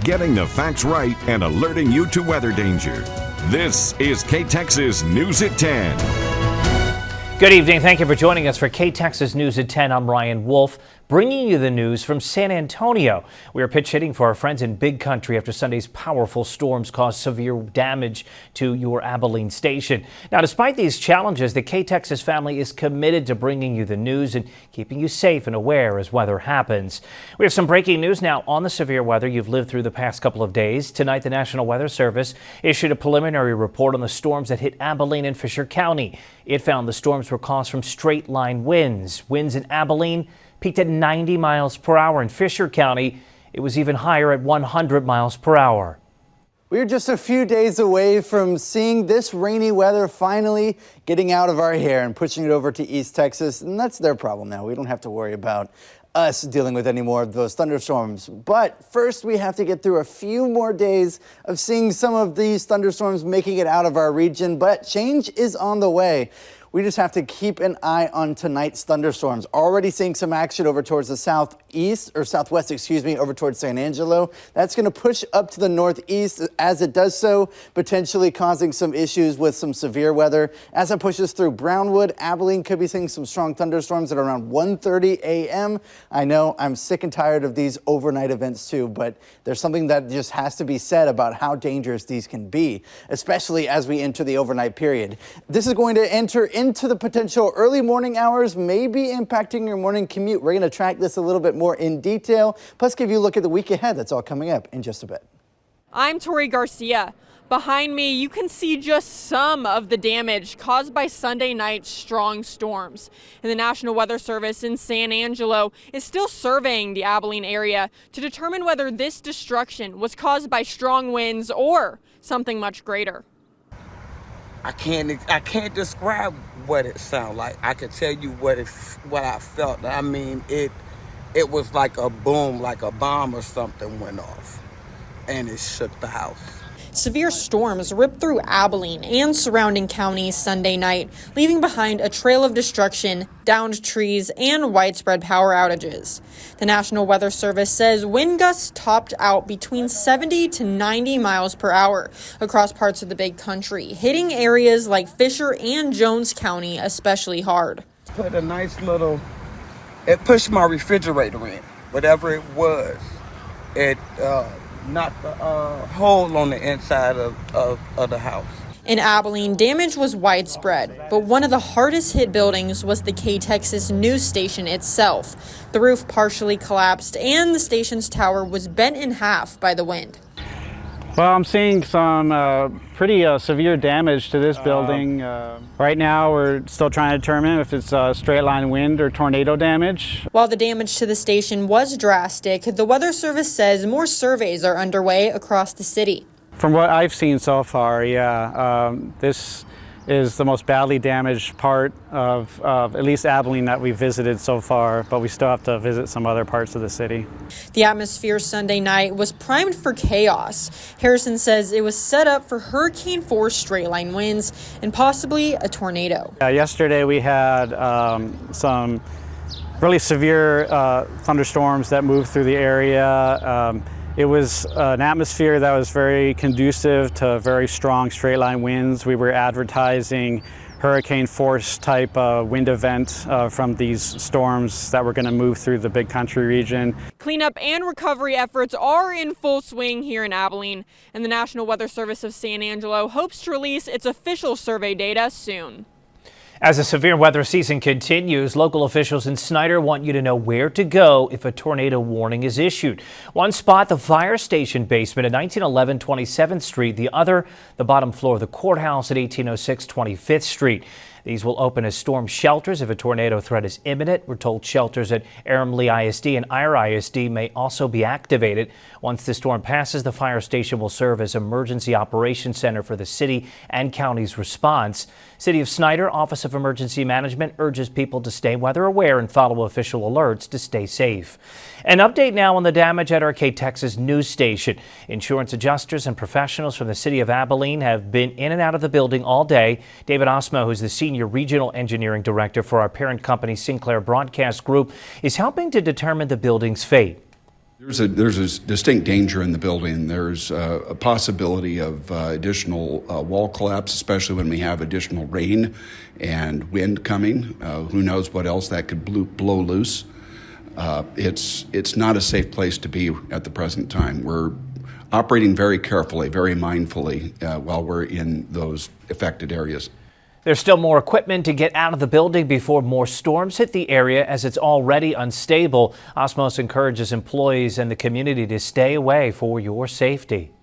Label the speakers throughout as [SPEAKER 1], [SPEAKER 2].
[SPEAKER 1] getting the facts right and alerting you to weather danger. This is KTXS News at 10.
[SPEAKER 2] Good evening. Thank you for joining us for KTXS News at 10. I'm Ryan Wolf, bringing you the news from San Antonio. We are pitch hitting for our friends in Big Country after Sunday's powerful storms caused severe damage to your Abilene station. Now, despite these challenges, the KTXS family is committed to bringing you the news and keeping you safe and aware as weather happens. We have some breaking news now on the severe weather you've lived through the past couple of days. Tonight, the National Weather Service issued a preliminary report on the storms that hit Abilene and Fisher County. It found the storms were caused from straight line winds. Winds in Abilene peaked at 90 miles per hour. In Fisher County, it was even higher at 100 miles per hour.
[SPEAKER 3] We're just a few days away from seeing this rainy weather finally getting out of our hair and pushing it over to East Texas. And that's their problem now. We don't have to worry about us dealing with any more of those thunderstorms. But first, we have to get through a few more days of seeing some of these thunderstorms making it out of our region. But change is on the way. We just have to keep an eye on tonight's thunderstorms. Already seeing some action over towards the southwest, over towards San Angelo. That's going to push up to the northeast as it does so, potentially causing some issues with some severe weather. As it pushes through Brownwood, Abilene could be seeing some strong thunderstorms at around 1:30 a.m. I know I'm sick and tired of these overnight events too, but there's something that just has to be said about how dangerous these can be, especially as we enter the overnight period. This is going to enter into the potential early morning hours, maybe impacting your morning commute. We're going to track this a little bit more in detail, plus give you a look at the week ahead. That's all coming up in just a bit.
[SPEAKER 4] I'm Tori Garcia. Behind me, you can see just some of the damage caused by Sunday night's strong storms. And the National Weather Service in San Angelo is still surveying the Abilene area to determine whether this destruction was caused by strong winds or something much greater.
[SPEAKER 5] I can't describe what it sounded like. I can tell you what I felt. I mean, it was like a boom, like a bomb or something went off, and it shook the house.
[SPEAKER 4] Severe storms ripped through Abilene and surrounding counties Sunday night, leaving behind a trail of destruction, downed trees, and widespread power outages. The National Weather Service says wind gusts topped out between 70 to 90 miles per hour across parts of the Big Country, hitting areas like Fisher and Jones County especially hard.
[SPEAKER 5] Put a nice little, it pushed my refrigerator in, whatever it was. It knocked a hole on the inside of the house.
[SPEAKER 4] In Abilene, damage was widespread, but one of the hardest hit buildings was the KTXS news station itself. The roof partially collapsed and the station's tower was bent in half by the wind.
[SPEAKER 6] Well, I'm seeing some pretty severe damage to this building. Right now, we're still trying to determine if it's straight line wind or tornado damage.
[SPEAKER 4] While the damage to the station was drastic, the Weather Service says more surveys are underway across the city.
[SPEAKER 6] From what I've seen so far, this is the most badly damaged part of at least Abilene that we've visited so far, but we still have to visit some other parts of the city.
[SPEAKER 4] The atmosphere Sunday night was primed for chaos. Harrison says it was set up for hurricane-force straight-line winds and possibly a tornado.
[SPEAKER 6] Yesterday we had some really severe thunderstorms that moved through the area. It was an atmosphere that was very conducive to very strong straight line winds. We were advertising hurricane force type wind event from these storms that were going to move through the Big Country region.
[SPEAKER 4] Cleanup and recovery efforts are in full swing here in Abilene, and the National Weather Service of San Angelo hopes to release its official survey data soon.
[SPEAKER 2] As the severe weather season continues, local officials in Snyder want you to know where to go if a tornado warning is issued. One spot, the fire station basement at 1911 27th Street. The other, the bottom floor of the courthouse at 1806 25th Street. These will open as storm shelters if a tornado threat is imminent. We're told shelters at Aram Lee ISD and Ira ISD may also be activated. Once the storm passes, the fire station will serve as emergency operations center for the city and county's response. City of Snyder Office of Emergency Management urges people to stay weather aware and follow official alerts to stay safe. An update now on the damage at our KTXS news station. Insurance adjusters and professionals from the city of Abilene have been in and out of the building all day. David Osmo, who's the senior regional engineering director for our parent company Sinclair Broadcast Group, is helping to determine the building's fate.
[SPEAKER 7] There's a distinct danger in the building. There's a possibility of additional wall collapse, especially when we have additional rain and wind coming. Who knows what else that could blow loose. It's not a safe place to be at the present time. We're operating very carefully, very mindfully while we're in those affected areas.
[SPEAKER 2] There's still more equipment to get out of the building before more storms hit the area, as it's already unstable. Osmos encourages employees and the community to stay away for your safety.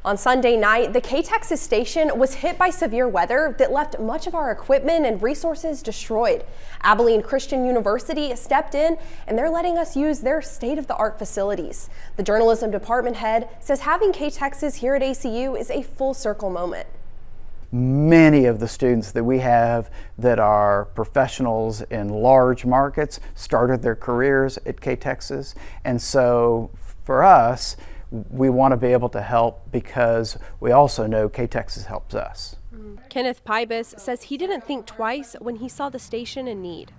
[SPEAKER 8] On Sunday night, the KTXS station was hit by severe weather that left much of our equipment and resources destroyed. Abilene Christian University stepped in, and they're letting us use their state-of-the-art facilities. The journalism department head says having KTXS here at ACU is a full circle moment.
[SPEAKER 3] Many of the students that we have that are professionals in large markets started their careers at KTXS, and so for us, we want to be able to help because we also know KTXS helps us.
[SPEAKER 8] Kenneth Pybus says he didn't think twice when he saw the station in need.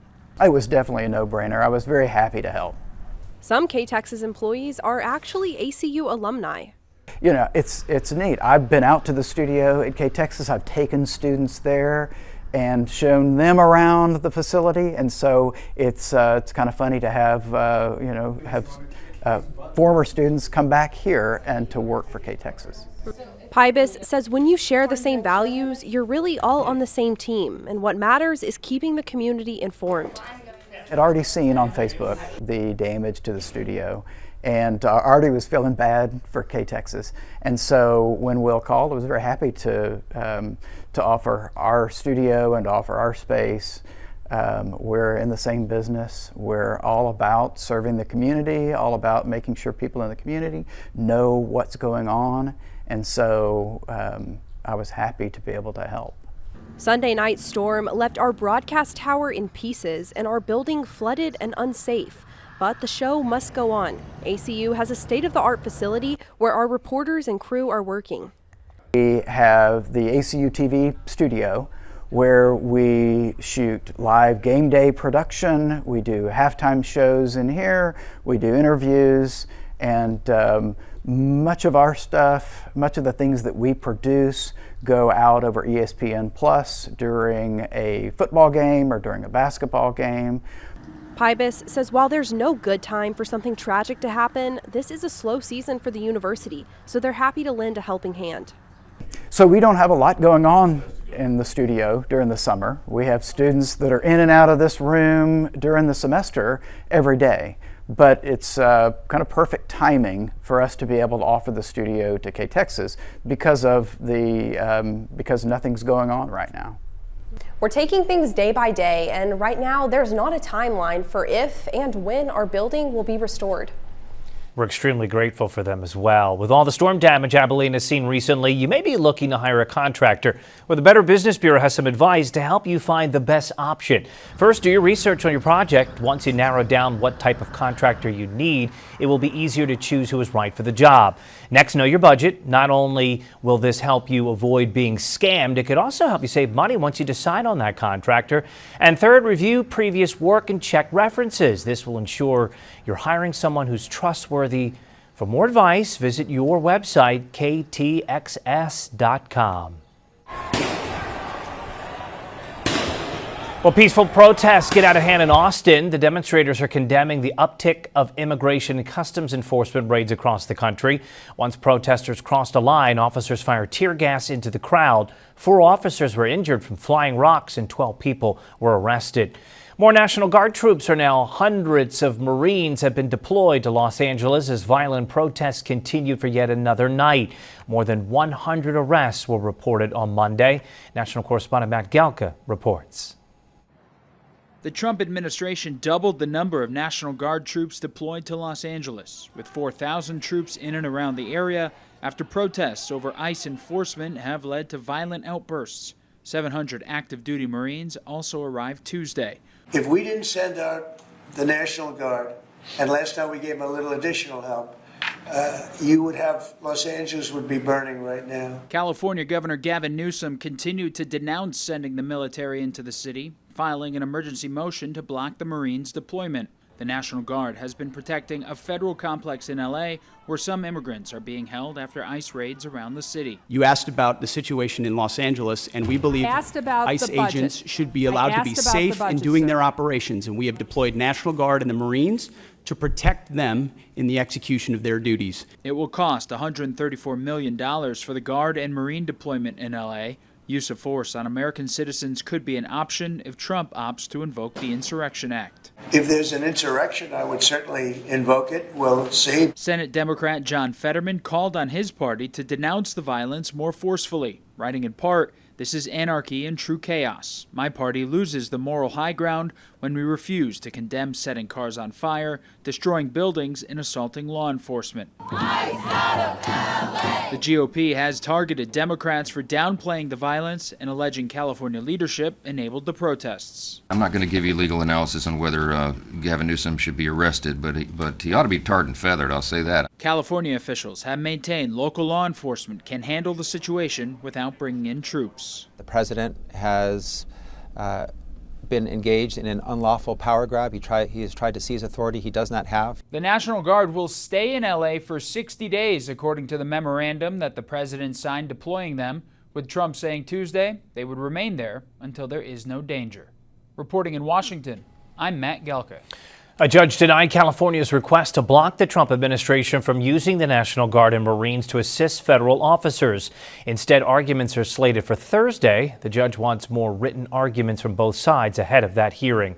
[SPEAKER 3] It was definitely a no-brainer. I was very happy to help.
[SPEAKER 8] Some KTXS employees are actually ACU alumni.
[SPEAKER 3] You know, it's neat. I've been out to the studio at KTXS. I've taken students there and shown them around the facility, and so it's kind of funny to have former students come back here and to work for KTXS.
[SPEAKER 8] Pybus says when you share the same values, you're really all on the same team, and what matters is keeping the community informed.
[SPEAKER 3] I'd already seen on Facebook the damage to the studio, and Artie was feeling bad for KTXS, and so when Will called, I was very happy to offer our studio and offer our space. We're in the same business. We're all about serving the community, all about making sure people in the community know what's going on, and so I was happy to be able to help.
[SPEAKER 8] Sunday night's storm left our broadcast tower in pieces and our building flooded and unsafe. But the show must go on. ACU has a state-of-the-art facility where our reporters and crew are working.
[SPEAKER 3] We have the ACU TV studio where we shoot live game day production. We do halftime shows in here. We do interviews, and much of our stuff, much of the things that we produce go out over ESPN Plus during a football game or during a basketball game.
[SPEAKER 8] Pybus says while there's no good time for something tragic to happen, this is a slow season for the university, so they're happy to lend a helping hand.
[SPEAKER 3] So we don't have a lot going on in the studio during the summer. We have students that are in and out of this room during the semester every day, but it's kind of perfect timing for us to be able to offer the studio to KTXS because nothing's going on right now.
[SPEAKER 8] We're taking things day by day, and right now there's not a timeline for if and when our building will be restored.
[SPEAKER 2] We're extremely grateful for them as well. With all the storm damage Abilene has seen recently, you may be looking to hire a contractor, where the Better Business Bureau has some advice to help you find the best option. First, do your research on your project. Once you narrow down what type of contractor you need, it will be easier to choose who is right for the job. Next, know your budget. Not only will this help you avoid being scammed, it could also help you save money once you decide on that contractor. And third, review previous work and check references. This will ensure you're hiring someone who's trustworthy. For more advice, visit your website, KTXS.com. Well, peaceful protests get out of hand in Austin. The demonstrators are condemning the uptick of immigration and customs enforcement raids across the country. Once protesters crossed a line, officers fired tear gas into the crowd. 4 officers were injured from flying rocks and 12 people were arrested. More National Guard troops are now. Hundreds of Marines have been deployed to Los Angeles as violent protests continued for yet another night. More than 100 arrests were reported on Monday. National correspondent Matt Gelka reports.
[SPEAKER 9] The Trump administration doubled the number of National Guard troops deployed to Los Angeles, with 4,000 troops in and around the area after protests over ICE enforcement have led to violent outbursts. 700 active duty Marines also arrived Tuesday.
[SPEAKER 10] If we didn't send out the National Guard, and last time we gave them a little additional help, Los Angeles would be burning right now.
[SPEAKER 9] California Governor Gavin Newsom continued to denounce sending the military into the city, filing an emergency motion to block the Marines' deployment. The National Guard has been protecting a federal complex in LA where some immigrants are being held after ICE raids around the city.
[SPEAKER 11] You asked about the situation in Los Angeles, and we believe ICE agents should be allowed to be safe in doing their operations, and we have deployed National Guard and the Marines to protect them in the execution of their duties.
[SPEAKER 9] It will cost $134 million for the Guard and Marine deployment in LA. Use of force on American citizens could be an option if Trump opts to invoke the Insurrection Act.
[SPEAKER 10] If there's an insurrection, I would certainly invoke it. We'll see.
[SPEAKER 9] Senate Democrat John Fetterman called on his party to denounce the violence more forcefully, writing in part, "This is anarchy and true chaos. My party loses the moral high ground when we refuse to condemn setting cars on fire, destroying buildings, and assaulting law enforcement." The GOP has targeted Democrats for downplaying the violence and alleging California leadership enabled the protests.
[SPEAKER 12] I'm not going to give you legal analysis on whether Gavin Newsom should be arrested, but he ought to be tarred and feathered, I'll say that.
[SPEAKER 9] California officials have maintained local law enforcement can handle the situation without bringing in troops.
[SPEAKER 13] The president has been engaged in an unlawful power grab. He has tried to seize authority he does not have.
[SPEAKER 9] The National Guard will stay in LA for 60 days, according to the memorandum that the president signed deploying them, with Trump saying Tuesday they would remain there until there is no danger. Reporting in Washington, I'm Matt Gelka.
[SPEAKER 2] A judge denied California's request to block the Trump administration from using the National Guard and Marines to assist federal officers. Instead, arguments are slated for Thursday. The judge wants more written arguments from both sides ahead of that hearing.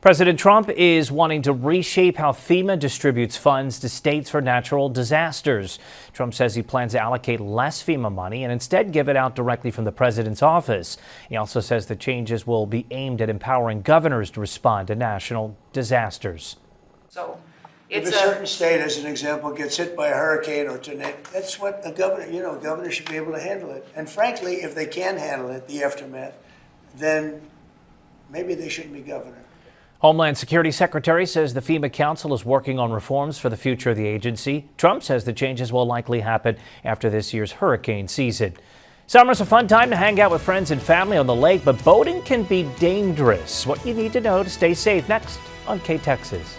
[SPEAKER 2] President Trump is wanting to reshape how FEMA distributes funds to states for natural disasters. Trump says he plans to allocate less FEMA money and instead give it out directly from the president's office. He also says the changes will be aimed at empowering governors to respond to national disasters.
[SPEAKER 10] So if a certain state, as an example, gets hit by a hurricane or tornado, that's what a governor should be able to handle it. And frankly, if they can handle it, the aftermath, then maybe they shouldn't be governor.
[SPEAKER 2] Homeland Security Secretary says the FEMA Council is working on reforms for the future of the agency. Trump says the changes will likely happen after this year's hurricane season. Summer's a fun time to hang out with friends and family on the lake, but boating can be dangerous. What you need to know to stay safe next on KTXS.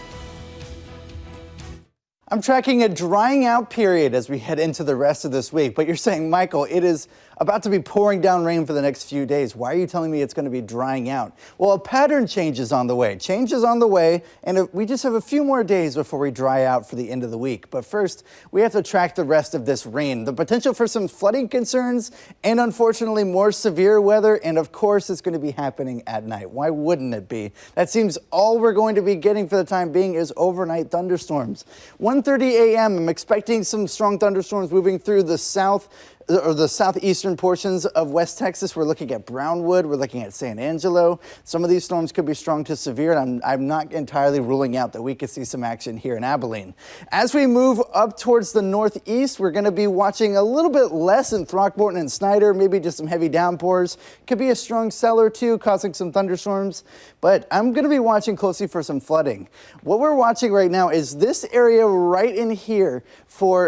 [SPEAKER 3] I'm tracking a drying out period as we head into the rest of this week, but you're saying, Michael, it is about to be pouring down rain for the next few days. Why are you telling me it's going to be drying out? Well, a pattern change is on the way. Change is on the way, and we just have a few more days before we dry out for the end of the week. But first, we have to track the rest of this rain. The potential for some flooding concerns and, unfortunately, more severe weather, and of course, it's going to be happening at night. Why wouldn't it be? That seems all we're going to be getting for the time being is overnight thunderstorms. 1:30 a.m., I'm expecting some strong thunderstorms moving through the southeastern portions of West Texas. We're looking at Brownwood. We're looking at San Angelo. Some of these storms could be strong to severe, and I'm not entirely ruling out that we could see some action here in Abilene. As we move up towards the northeast, we're going to be watching a little bit less in Throckmorton and Snyder, maybe just some heavy downpours. Could be a strong cell or two causing some thunderstorms, but I'm going to be watching closely for some flooding. What we're watching right now is this area right in here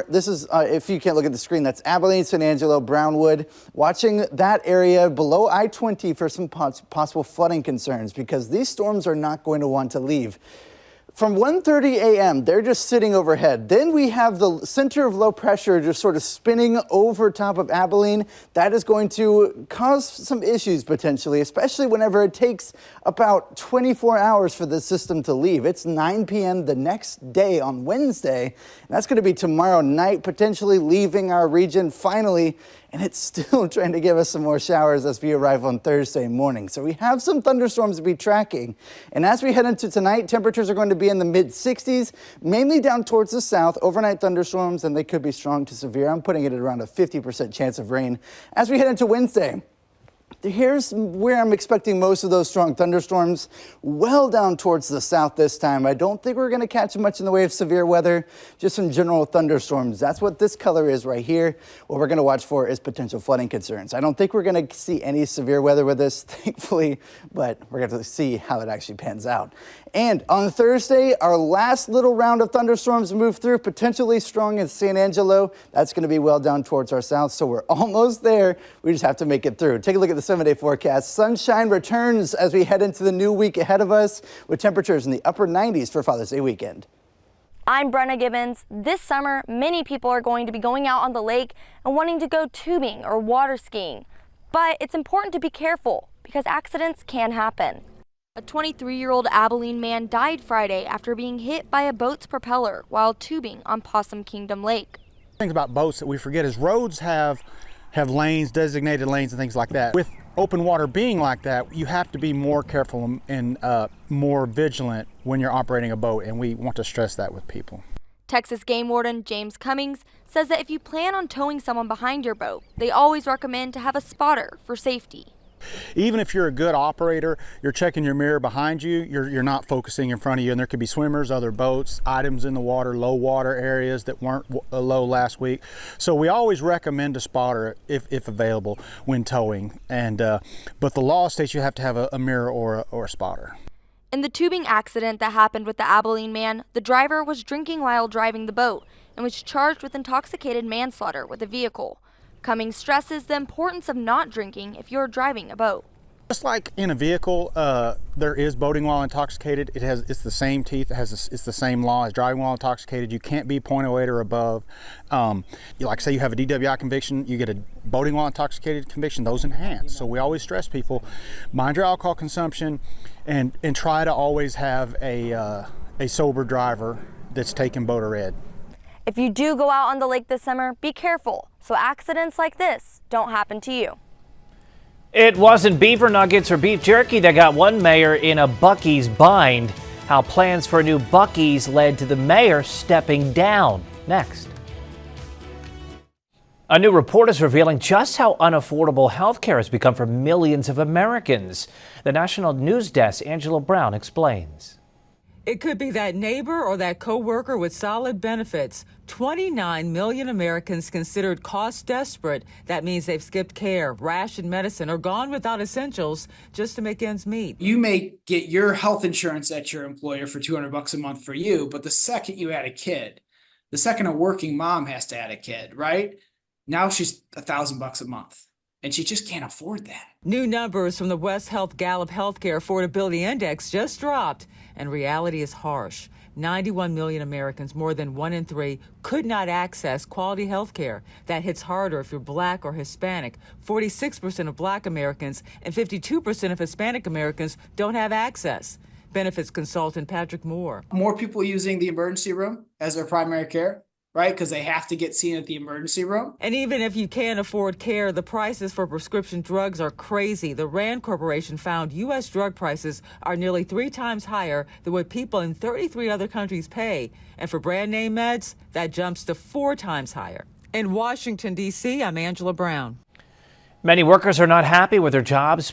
[SPEAKER 3] this is, if you can't look at the screen, that's Abilene, San Angelo, Brownwood. Watching that area below I-20 for some possible flooding concerns because these storms are not going to want to leave. From 1:30 a.m., they're just sitting overhead. Then we have the center of low pressure just sort of spinning over top of Abilene. That is going to cause some issues potentially, especially whenever it takes about 24 hours for the system to leave. It's 9 p.m. the next day on Wednesday, and that's going to be tomorrow night, potentially leaving our region finally. And it's still trying to give us some more showers as we arrive on Thursday morning. So we have some thunderstorms to be tracking. And as we head into tonight, temperatures are going to be in the mid-60s, mainly down towards the south. Overnight thunderstorms, and they could be strong to severe. I'm putting it at around a 50% chance of rain. As we head into Wednesday, here's where I'm expecting most of those strong thunderstorms, well down towards the south this time. I don't think we're going to catch much in the way of severe weather, just some general thunderstorms. That's what this color is right here. What we're going to watch for is potential flooding concerns. I don't think we're going to see any severe weather with this, thankfully, but we're going to see how it actually pans out. And on Thursday, our last little round of thunderstorms move through, potentially strong in San Angelo. That's going to be well down towards our south, so we're almost there. We just have to make it through. Take a look at the 7-day forecast. Sunshine returns as we head into the new week ahead of us with temperatures in the upper 90s for Father's Day weekend.
[SPEAKER 14] I'm Brenna Gibbons. This summer, many people are going to be going out on the lake and wanting to go tubing or water skiing. But it's important to be careful because accidents can happen. A 23-year-old Abilene man died Friday after being hit by a boat's propeller while tubing on Possum Kingdom Lake.
[SPEAKER 15] Things about boats that we forget is roads have lanes, designated lanes and things like that. With open water being like that, you have to be more careful and more vigilant when you're operating a boat, and we want to stress that with people.
[SPEAKER 14] Texas Game Warden James Cummings says that if you plan on towing someone behind your boat, they always recommend to have a spotter for safety.
[SPEAKER 15] Even if you're a good operator, you're checking your mirror behind you, you're not focusing in front of you, and there could be swimmers, other boats, items in the water, low water areas that weren't low last week. So we always recommend a spotter if available when towing, and but the law states you have to have a mirror or a spotter.
[SPEAKER 14] In the tubing accident that happened with the Abilene man, the driver was drinking while driving the boat and was charged with intoxicated manslaughter with the vehicle. Cummings stresses the importance of not drinking if you're driving a boat.
[SPEAKER 15] Just like in a vehicle, there is boating while intoxicated. It's the same teeth. It's the same law as driving while intoxicated. You can't be .08 or above. Like say you have a DWI conviction, you get a boating while intoxicated conviction. Those enhance. So we always stress people, mind your alcohol consumption, and try to always have a sober driver that's taking boat or ed.
[SPEAKER 14] If you do go out on the lake this summer, be careful so accidents like this don't happen to you.
[SPEAKER 2] It wasn't beaver nuggets or beef jerky that got one mayor in a Buccee's bind. How plans for a new Buccee's led to the mayor stepping down. Next. A new report is revealing just how unaffordable health care has become for millions of Americans. The National News Desk, Angela Brown, explains.
[SPEAKER 16] It could be that neighbor or that coworker with solid benefits. 29 million Americans considered cost desperate. That means they've skipped care, rationed medicine, or gone without essentials just to make ends meet.
[SPEAKER 17] You may get your health insurance at your employer for $200 a month for you, but the second you add a kid, the second a working mom has to add a kid, right? Now she's $1,000 a month, and she just can't afford that.
[SPEAKER 16] New numbers from the West Health Gallup Healthcare Affordability Index just dropped, and reality is harsh. 91 million Americans, more than 1 in 3, could not access quality health care. That hits harder if you're Black or Hispanic. 46% of Black Americans and 52% of Hispanic Americans don't have access. Benefits consultant Patrick Moore.
[SPEAKER 17] More people using the emergency room as their primary care, right? Because they have to get seen at the emergency room.
[SPEAKER 16] And even if you can't afford care, the prices for prescription drugs are crazy. The Rand Corporation found U.S. drug prices are nearly 3 times higher than what people in 33 other countries pay. And for brand name meds, that jumps to 4 times higher. In Washington, D.C., I'm Angela Brown.
[SPEAKER 2] Many workers are not happy with their jobs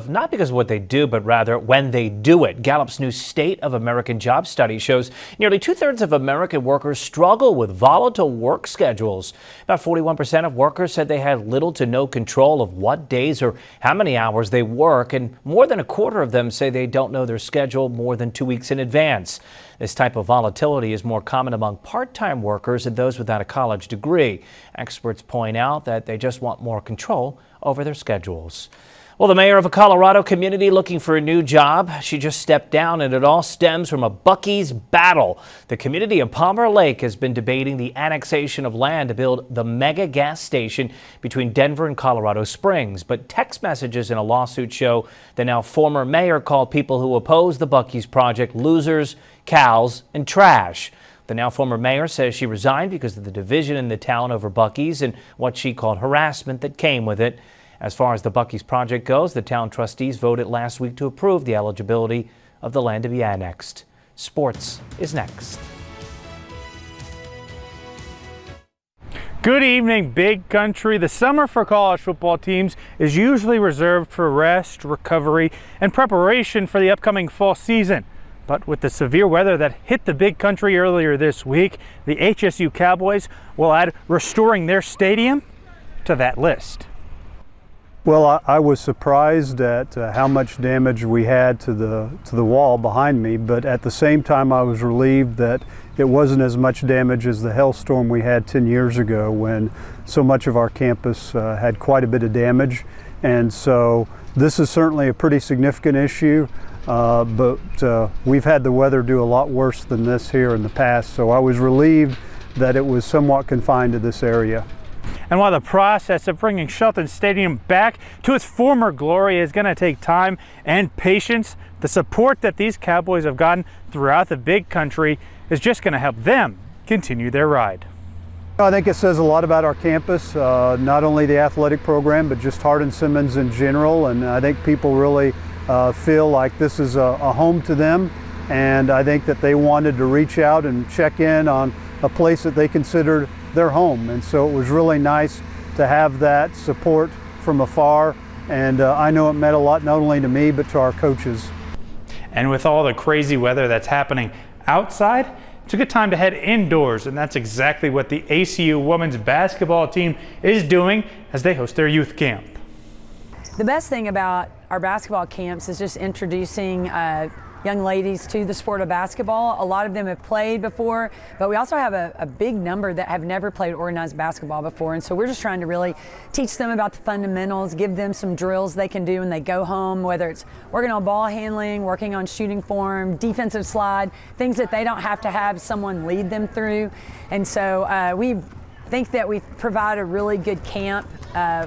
[SPEAKER 2] not because of what they do, but rather when they do it. Gallup's new State of American Job Study shows nearly 2/3 of American workers struggle with volatile work schedules. About 41% of workers said they had little to no control of what days or how many hours they work, and more than 1/4 of them say they don't know their schedule more than 2 weeks in advance. This type of volatility is more common among part-time workers and those without a college degree. Experts point out that they just want more control over their schedules. Well, the mayor of a Colorado community looking for a new job, she just stepped down, and it all stems from a Buccee's battle. The community of Palmer Lake has been debating the annexation of land to build the mega gas station between Denver and Colorado Springs. But text messages in a lawsuit show the now former mayor called people who oppose the Buccee's project losers, cows, and trash. The now former mayor says she resigned because of the division in the town over Buccee's and what she called harassment that came with it. As far as the Buccee's project goes, the town trustees voted last week to approve the eligibility of the land to be annexed. Sports is next.
[SPEAKER 18] Good evening, Big Country. The summer for college football teams is usually reserved for rest, recovery, and preparation for the upcoming fall season. But with the severe weather that hit the Big Country earlier this week, the HSU Cowboys will add restoring their stadium to that list.
[SPEAKER 19] Well, I was surprised at how much damage we had to the wall behind me, but at the same time I was relieved that it wasn't as much damage as the hailstorm we had 10 years ago when so much of our campus had quite a bit of damage. And so this is certainly a pretty significant issue, but we've had the weather do a lot worse than this here in the past. So I was relieved that it was somewhat confined to this area.
[SPEAKER 18] And while the process of bringing Shelton Stadium back to its former glory is going to take time and patience, the support that these Cowboys have gotten throughout the big country is just going to help them continue their ride.
[SPEAKER 19] I think it says a lot about our campus, not only the athletic program, but just Hardin-Simmons in general. And I think people really feel like this is a home to them. And I think that they wanted to reach out and check in on a place that they considered their home. And so it was really nice to have that support from afar. And I know it meant a lot, not only to me, but to our coaches.
[SPEAKER 18] And with all the crazy weather that's happening outside, it's a good time to head indoors, and that's exactly what the ACU women's basketball team is doing as they host their youth camp.
[SPEAKER 20] The best thing about our basketball camps is just introducing young ladies to the sport of basketball. A lot of them have played before, but we also have a big number that have never played organized basketball before. And so we're just trying to really teach them about the fundamentals, give them some drills they can do when they go home, whether it's working on ball handling, working on shooting form, defensive slide, things that they don't have to have someone lead them through. And so we think that we provide a really good camp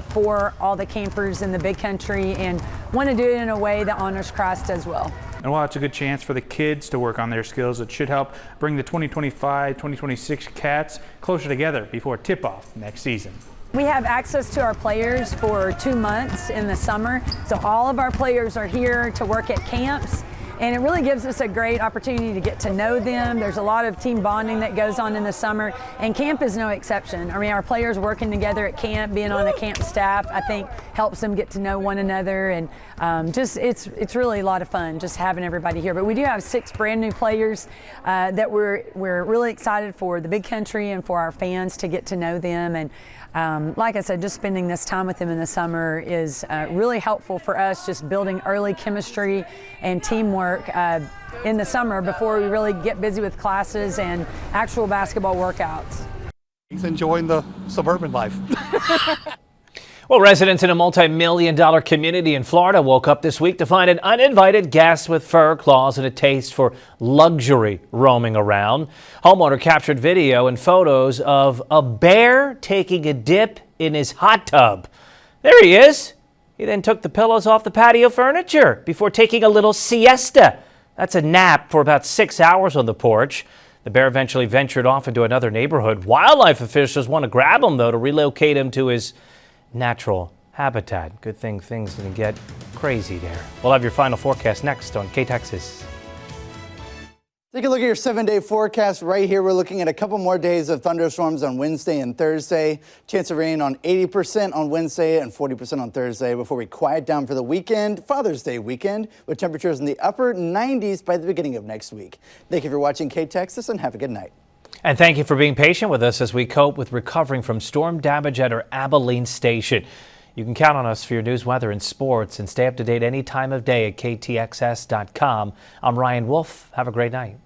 [SPEAKER 20] for all the campers in the big country and want to do it in a way that honors Christ as well.
[SPEAKER 18] And while it's a good chance for the kids to work on their skills, it should help bring the 2025-2026 Cats closer together before tip-off next season.
[SPEAKER 20] We have access to our players for 2 months in the summer, so all of our players are here to work at camps. And it really gives us a great opportunity to get to know them. There's a lot of team bonding that goes on in the summer, and camp is no exception. I mean, our players working together at camp, being on a camp staff, I think helps them get to know one another, and it's really a lot of fun just having everybody here. But we do have 6 brand new players that we're really excited for the big country and for our fans to get to know them. And like I said, just spending this time with them in the summer is really helpful for us, just building early chemistry and teamwork in the summer before we really get busy with classes and actual basketball workouts.
[SPEAKER 21] He's enjoying the suburban life.
[SPEAKER 2] Well, residents in a multi-million-dollar community in Florida woke up this week to find an uninvited guest with fur, claws, and a taste for luxury roaming around. Homeowner captured video and photos of a bear taking a dip in his hot tub. There he is. He then took the pillows off the patio furniture before taking a little siesta. That's a nap for about 6 hours on the porch. The bear eventually ventured off into another neighborhood. Wildlife officials want to grab him, though, to relocate him to his natural habitat. Good thing things didn't get crazy there. We'll have your final forecast next on KTXS.
[SPEAKER 3] Take a look at your 7-day forecast right here. We're looking at a couple more days of thunderstorms on Wednesday and Thursday. Chance of rain on 80% on Wednesday and 40% on Thursday before we quiet down for the weekend, Father's Day weekend, with temperatures in the upper 90s by the beginning of next week. Thank you for watching KTXS and have a good night.
[SPEAKER 2] And thank you for being patient with us as we cope with recovering from storm damage at our Abilene station. You can count on us for your news, weather, and sports, and stay up to date any time of day at KTXS.com. I'm Ryan Wolf. Have a great night.